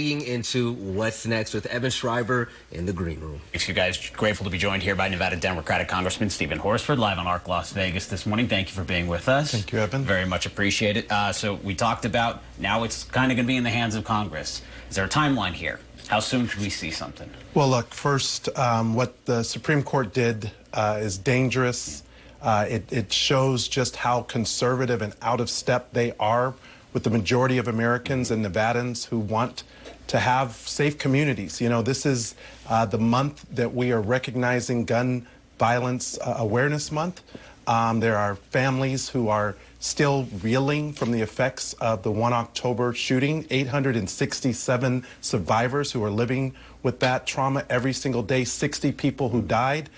Into what's next with Evan Schreiber in the green room. Thanks, you guys. Grateful to be joined here by Nevada Democratic Congressman Steven Horsford, live on ARC Las Vegas this morning. Thank you for being with us. Thank you, Evan. Very much appreciate it. So we talked about now it's kind of going to be in the hands of Congress. Is there a timeline here? How soon could we see something? Well, look, first, what the Supreme Court did is dangerous. It shows just how conservative and out of step they are with the majority of Americans and Nevadans who want to have safe communities. You know, this is the month that we are recognizing Gun Violence Awareness Month. There are families who are still reeling from the effects of the 1 October shooting, 867 survivors who are living with that trauma every single day, 60 people who died.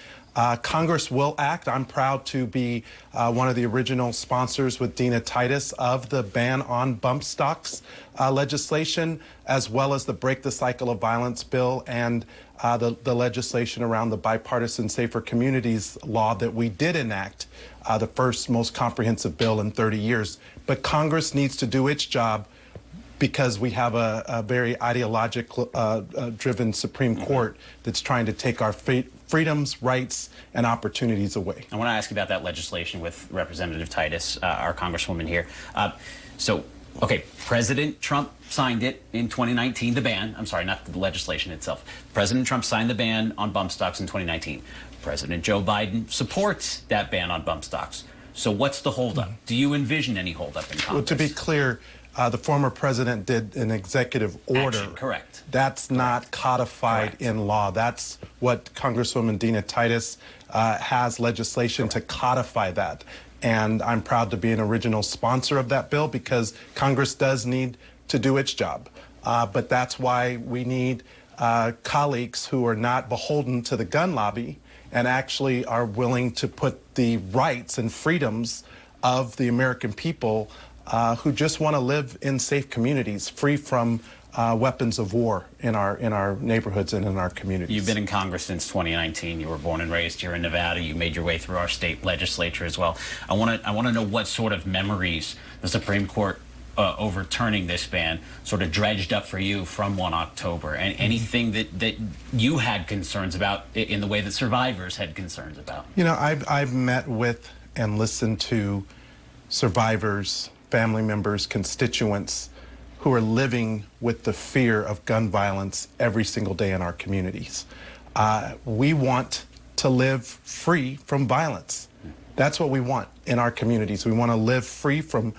Congress will act. I'm proud to be one of the original sponsors with Dina Titus of the ban on bump stocks legislation, as well as the Break the Cycle of Violence bill and the legislation around the bipartisan Safer Communities law that we did enact, the first most comprehensive bill in 30 years. But Congress needs to do its job because we have a very ideological-driven Supreme Court that's trying to take our freedoms, rights, and opportunities away. I want to ask you about that legislation with Representative Titus, our Congresswoman here. Okay, President Trump signed it in 2019, the ban. I'm sorry, not the legislation itself. President Trump signed the ban on bump stocks in 2019. President Joe Biden supports that ban on bump stocks. So what's the holdup? Do you envision any holdup in Congress? Well, to be clear, the former president did an executive order. Action, correct. That's not codified in law. That's what Congresswoman Dina Titus has legislation to codify that. And I'm proud to be an original sponsor of that bill because Congress does need to do its job. But that's why we need colleagues who are not beholden to the gun lobby and actually are willing to put the rights and freedoms of the American people who just want to live in safe communities, free from weapons of war in our neighborhoods and in our communities. You've been in Congress since 2019. You were born and raised here in Nevada. You made your way through our state legislature as well. I want to know what sort of memories the Supreme Court overturning this ban sort of dredged up for you from 1 October, and anything that you had concerns about in the way that survivors had concerns about. You know, I've met with and listened to survivors, family members, constituents who are living with the fear of gun violence every single day in our communities. We want to live free from violence. That's what we want in our communities. We want to live free from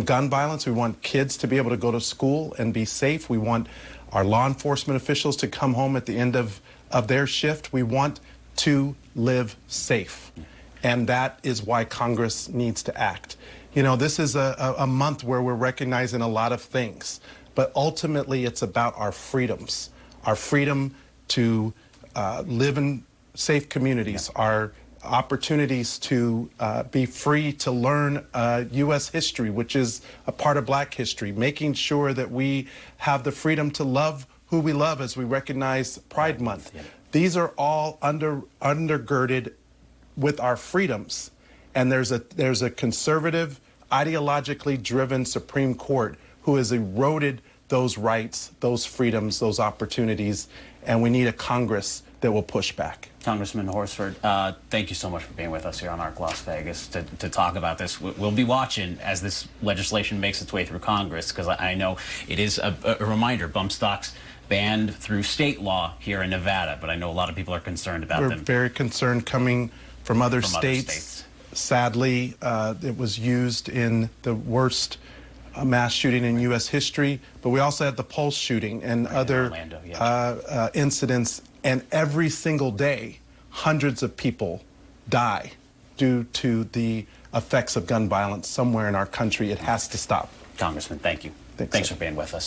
gun violence. We want kids to be able to go to school and be safe. We want our law enforcement officials to come home at the end of their shift. We want to live safe. And that is why Congress needs to act. You know, this is a month where we're recognizing a lot of things, but ultimately it's about our freedoms, our freedom to live in safe communities, our opportunities to be free to learn U.S. history, which is a part of Black history, making sure that we have the freedom to love who we love as we recognize Pride Month. These are all undergirded with our freedoms. And there's a conservative, ideologically driven Supreme Court who has eroded those rights, those freedoms, those opportunities, and we need a Congress that will push back. Congressman Horsford, thank you so much for being with us here on ARC Las Vegas to talk about this. We'll be watching as this legislation makes its way through Congress, because I know it is a reminder, bump stocks banned through state law here in Nevada, but I know a lot of people are concerned about them. We're very concerned coming from other states. Sadly, it was used in the worst mass shooting in U.S. history, but we also had the Pulse shooting and other incidents, and every single day, hundreds of people die due to the effects of gun violence somewhere in our country. It has to stop. Congressman, thank you. Thanks for being with us.